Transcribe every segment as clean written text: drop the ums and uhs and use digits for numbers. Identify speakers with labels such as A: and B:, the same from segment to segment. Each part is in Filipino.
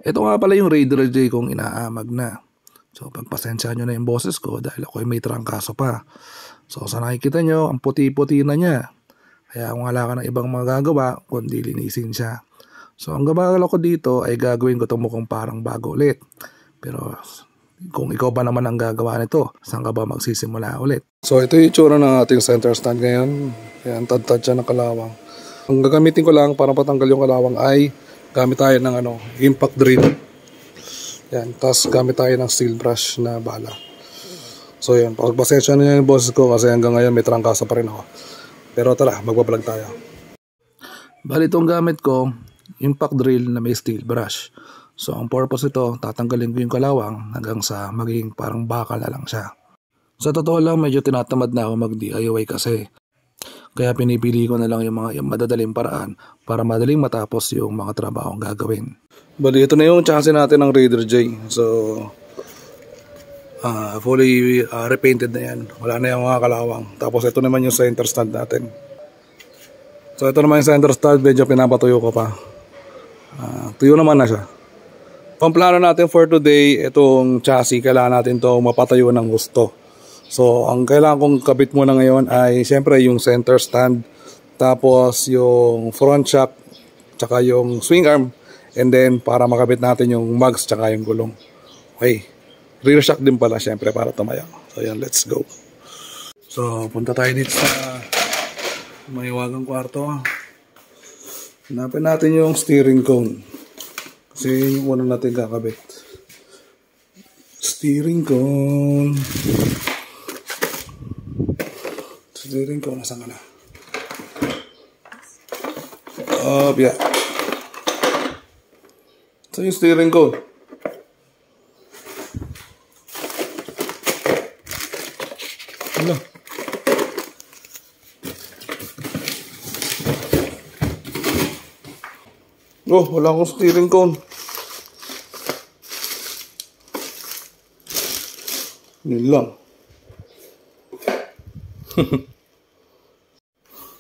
A: Ito nga pala yung Raider J kong inaamag na. So pagpasensya nyo na yung boses ko dahil ako'y may trangkaso pa. So sa nakikita nyo, ang puti-puti na niya. Kaya kung wala ka ng ibang magagawa, kundi linisin siya. So ang gabagala ko dito ay gagawin ko itong mukhang parang bago ulit. Pero kung ikaw ba naman ang gagawa nito, saan ka ba magsisimula ulit? So ito yung itsura ng ating center stand ngayon. Ayan, tad-tad siya ng kalawang. Ang gagamitin ko lang para patanggal yung kalawang ay gamit tayo ng impact drill. Yan, tapos gamit tayo ng steel brush na bala. So yun, pagpasensya na yung boses ko kasi hanggang ngayon may trangkasa pa rin ako. Pero tara, magbablog tayo. Bali itong gamit ko, impact drill na may steel brush. So ang purpose ito, tatanggalin ko yung kalawang hanggang sa maging parang bakal na lang siya. Sa totoo lang, medyo tinatamad na ako mag-DIY kasi. Kaya pinipili ko na lang yung madadaling paraan para madaling matapos yung mga trabahong gagawin. Bali, ito na yung chassis natin ng Raider J. So, fully repainted na yan. Wala na yung mga kalawang. Tapos ito naman yung center stand natin. So, ito naman yung center stand. Medyo pinapatuyo ko pa. Tuyo naman na siya. Pamplano natin for today, itong chassis, kailangan natin to mapatayo ng gusto. So, ang kailangan kong kabit muna ngayon ay siyempre yung center stand, tapos yung front shock, tsaka yung swing arm, and then para makabit natin yung mugs, tsaka yung gulong. Okay, rear shock din pala siyempre para tumayo. So, yan, let's go. So, punta tayo dito sa mahiwagang kwarto. Hanapin natin yung steering cone. Kasi yung una natin kakabit. Steering cone. Steering cone, nasaan ka na? Yeah. So yung steering cone. Ano? Oh, wala akong steering cone. Yun lang.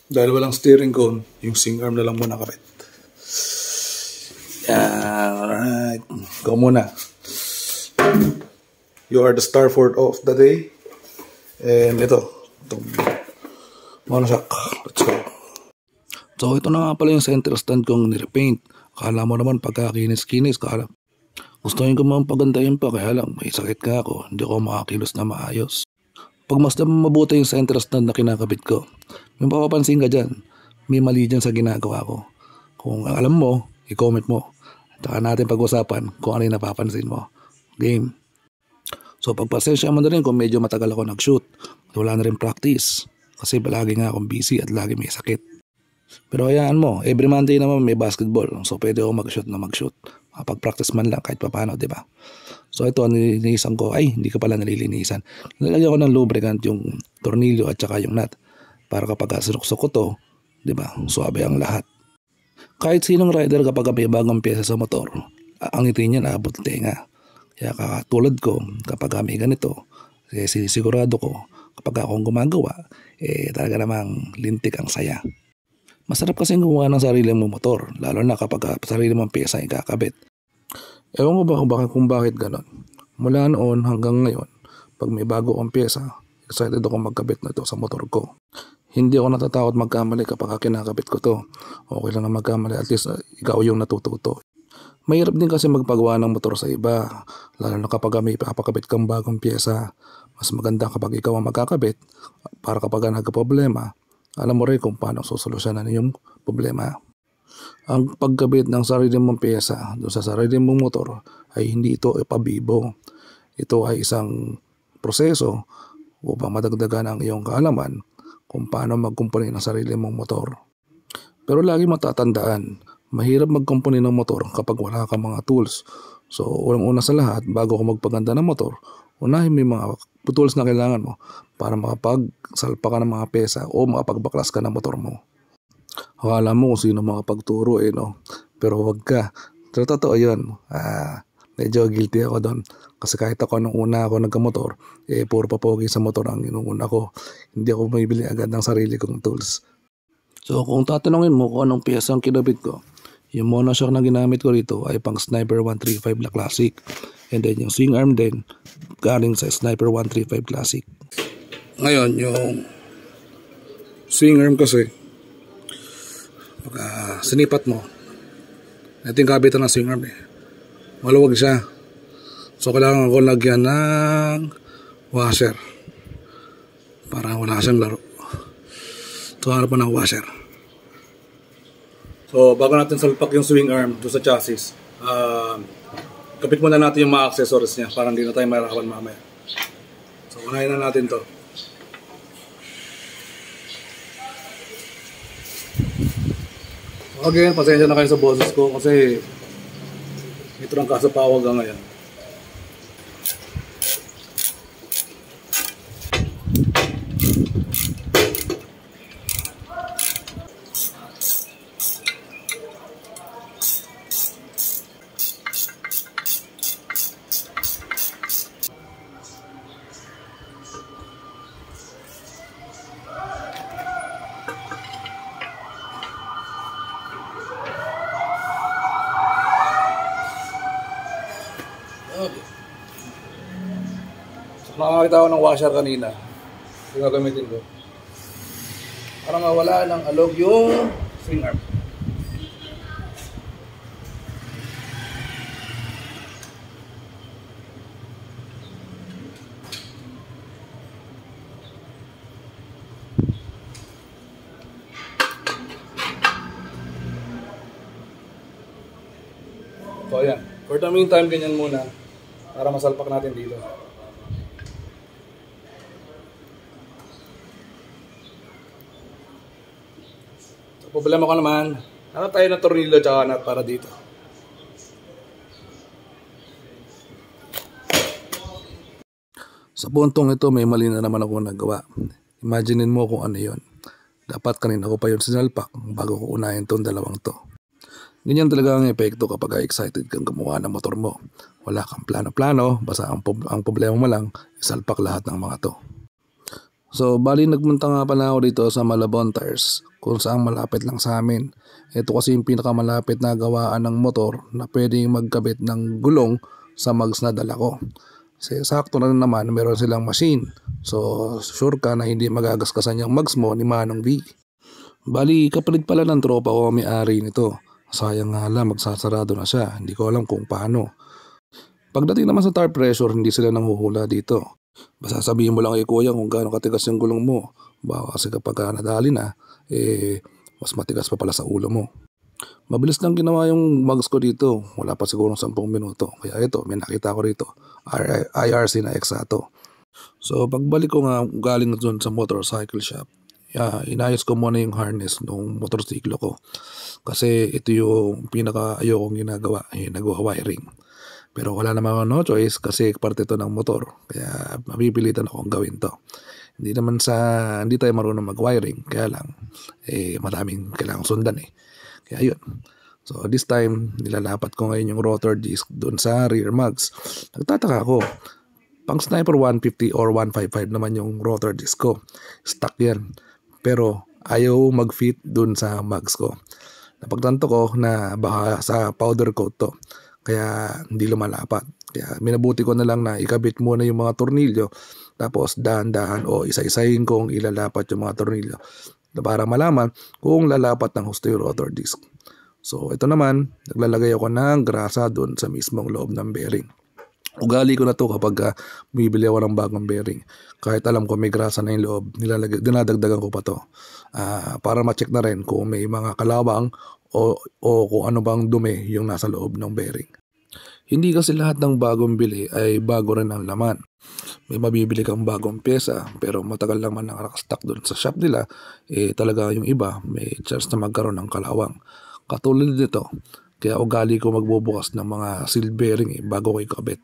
A: Dahil walang steering cone, yung swing arm na lang muna kabit. Yeah, alright. Go muna. You are the star for of the day. And ito. Itong monoshock. Let's go. So ito na nga pala yung center stand kong nirepaint. Akala mo naman pagkakinis-kinis, gusto ko man pagandahin pa, kaya lang may sakit ka ako, hindi ako makakilos na maayos. Pag mas mabuti yung center stand na kinakabit ko, may papapansin ka dyan, may mali dyan sa ginagawa ko. Kung alam mo, i-comment mo. Tsaka natin pag-usapan kung ano yung napapansin mo. Game. So pagpasensya mo na rin kung medyo matagal ako nag-shoot. Wala na rin practice. Kasi palagi nga akong busy at lagi may sakit. Pero hayaan mo, every Monday naman may basketball. So pwede ako mag-shoot na mag-shoot. Makapag-practice man lang kahit paano, diba? So ito, nilinisan ko. Ay, hindi ka pala nililinisan. Nilagyan ko ng lubricant yung tornilyo at saka yung nut. Para kapag sinuksok ko to, diba? Suabe ang lahat. Kahit sinong rider kapag may bagong pyesa sa motor, ang ngiti niya naabot tenga. Kaya katulad ko, kapag may ganito, sinisigurado ko, kapag akong gumagawa, talaga namang lintik ang saya. Masarap kasi gumawa ng sarili mong motor, lalo na kapag sarili mong pyesa ang ikakabit. Ewan ko ba kung bakit ganon. Mula noon hanggang ngayon, pag may bago kong pyesa, excited ako magkabit na ito sa motor ko. Hindi ako natatakot magkamali kapag kinakabit ko to. Okay lang na magkamali, at least ikaw yung natututo. Mahirap din kasi magpagawa ng motor sa iba, lalo na kapag may papakabit kang bagong pyesa. Mas maganda kapag ikaw ang magkakabit, para kapag nagka-problema, alam mo rin kung paano susolusyonan yung problema. Ang pagkabit ng sarili mong pyesa doon sa sarili mong motor ay hindi ito ipabibo. Ito ay isang proseso upang madagdagan ang iyong kaalaman kung paano magkumpuni ng sarili mong motor. Pero lagi matatandaan, mahirap magkumpuni ng motor kapag wala kang mga tools. So unang-una sa lahat, bago ka magpaganda ng motor, unahin mo yung mga tools na kailangan mo para makapagsalpa ka ng mga pyesa o makapagbaklas ka ng motor mo. Akala mo kung sino makapagturo no? Pero wag ka. Pero totoo yun. Medyo guilty ako doon. Kasi kahit ako nung una ako nagkamotor, puro papogi sa motor ang inuuna ko. Hindi ako bumibili agad ng sarili kong tools. So kung tatanungin mo kung anong pyesa ang kinabit ko, Yung monoshock na ginamit ko rito ay pang Sniper 135 na Classic. And then yung swing arm din galing sa Sniper 135 Classic. Ngayon yung swing arm kasi pagka sinipat mo, ito yung kabitan ng swing arm maluwag siya. So kailangan ko lagyan ng washer para wala siyang laro. So hanap pa ng washer. So bago natin salpak yung swing arm doon sa chassis, kapit muna natin yung mga accessories niya para hindi na tayo mahirapan mamaya. So unahin na natin to. Again, pasensya na kayo sa boses ko kasi ito lang kasapawag ngayon. Okay. So, nakakita ko ng washer kanina. Ito gagamitin ko para mawala ng alog yung swing arm. So ayan, for the meantime ganyan muna para masalpak natin dito. So problema ko naman, hanap tayo ng tornilyo tsaka nut para dito. Sa puntong ito may mali na naman ako nagawa. Imaginin mo kung ano yon. Dapat kanina ko pa yun sinalpak bago ko unahin tong dalawang to. Ganyan talaga ang epekto kapag excited kang gumawa ng motor mo. Wala kang plano-plano, basta ang problema mo lang, isalpak lahat ng mga to. So, bali nagpunta nga pala ako dito sa Malabon Tires, kung saan malapit lang sa amin. Ito kasi yung pinakamalapit na gawaan ng motor na pwedeng magkabit ng gulong sa mags na dala ko. Kasi sakto na naman, meron silang machine. So, sure ka na hindi magagasgasan yung mags mo ni Manong V. Bali, kapalit pala ng tropa ko may-ari nito. Sayang nga lang, magsasarado na siya. Hindi ko alam kung paano. Pagdating naman sa tire pressure, hindi sila nanghuhula dito. Basta sabihin mo lang kay kuya kung gaano katigas yung gulong mo. Baka kasi kapag nadali na, mas matigas pa pala sa ulo mo. Mabilis lang ginawa yung mags ko dito. Wala pa siguro 10 minuto. Kaya ito, may nakita ko rito. IRC na Exato. So pagbalik ko nga galing doon sa motorcycle shop, inayos ko muna yung harness ng motorsiklo ko. Kasi ito yung pinaka ayokong ginagawa, nagwa-wiring. Pero wala naman ako no choice kasi parte ito ng motor. Kaya mapipilitan akong gawin to. Hindi tayo marunong mag-wiring. Kaya lang, maraming kailangang sundan Kaya yun. So this time, nilalapat ko ngayon yung rotor disc doon sa rear mags. Nagtataka ako. Pang Sniper 150 or 155 naman yung rotor disc ko. Stuck yan. Pero ayaw mag-fit doon sa mags ko. Napagtanto ko na baka sa powder coat to. Kaya hindi lumalapat. Kaya minabuti ko na lang na ikabit muna yung mga tornilyo. Tapos dahan-dahan o isa-isahin kong ilalapat yung mga tornilyo. Para malaman kung lalapat ng husto yung rotor disc. So ito naman, naglalagay ako ng grasa doon sa mismong loob ng bearing. Ugali ko na to kapag bumibili ako ng bagong bearing. Kahit alam ko may grasa na yung loob, dinadagdagan ko pa to. Para ma-check na rin kung may mga kalawang o kung ano bang dumi yung nasa loob ng bearing. Hindi kasi lahat ng bagong bili ay bago rin ang laman. May mabibili kang bagong pyesa pero matagal lang man nakastock doon sa shop nila, talaga yung iba may chance na magkaroon ng kalawang. Katulad nito, kaya ugali ko magbubukas ng mga seal bearing bago ko ikabit.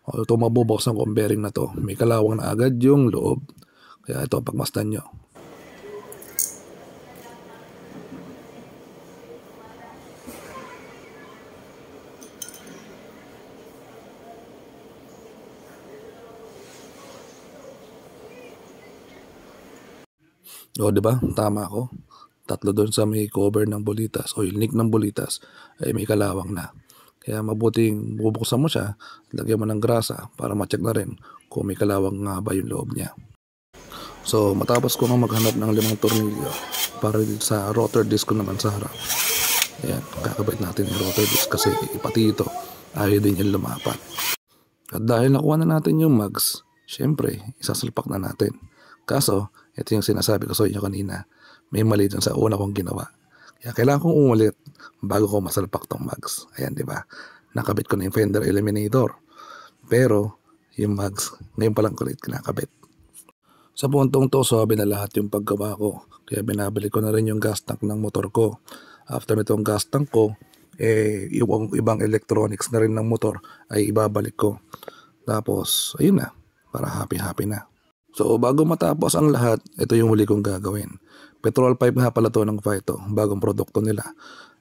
A: Ito mabubukas ng bearing na to, may kalawang na agad yung loob. Kaya ito, pagmasdan nyo. O, diba? Tama ako. tatlo doon sa may cover ng bulitas o yung link ng bulitas ay may kalawang na. Kaya mabuting bubuksan mo siya, lagyan mo ng grasa para ma-check na rin kung may kalawang nga ba yung loob niya. So matapos ko nga maghanap ng 5 tornilyo para sa rotor disc ko naman sa harap. Ayan, kakabit natin yung rotor disc kasi pati ito ayaw din yung lumapat. At dahil nakuha na natin yung mags, syempre isasalpak na natin. Kaso, ito yung sinasabi ko sa inyo kanina, may mali dun sa una kong ginawa. Kaya kailangan kong umulit bago ko masalpak tong mags. Ayan, di ba? Nakabit ko na yung fender eliminator. Pero, yung mags, ngayon pa lang kulit kinakabit. Sa puntong to, sabi na lahat yung paggawa ko. Kaya binabalik ko na rin yung gas tank ng motor ko. After nitong gas tank ko, yung ibang electronics na rin ng motor ay ibabalik ko. Tapos, ayun na. Para happy-happy na. So, bago matapos ang lahat, ito yung huli kong gagawin. Petrol pipe nga pala to ng Vito, bagong produkto nila.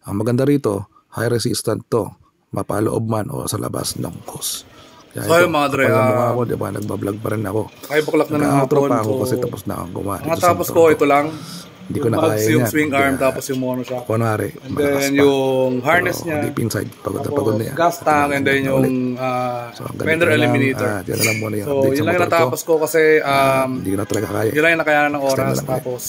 A: Ang maganda rito, high resistant to. Mapaloob man o sa labas ng hose.
B: So yung mga dre,
A: ako, diba, nagbablog pa rin ako.
B: 5 o'clock na ng hapon.
A: Pa ako kasi tapos na akong gumawa.
B: Tapos ko, ito lang.
A: Hindi ko na kaya yan.
B: Yung swing arm, tapos yung mono shock.
A: Kunwari,
B: and then yung harness niya.
A: Deep inside, pagod na yan.
B: Gas tank, and then yung fender eliminator.
A: Yan na lang muna yung
B: so yun lang yung natapos ko kasi
A: hindi ko na talaga kaya.
B: yun lang yung nakayanan ng oras. Tapos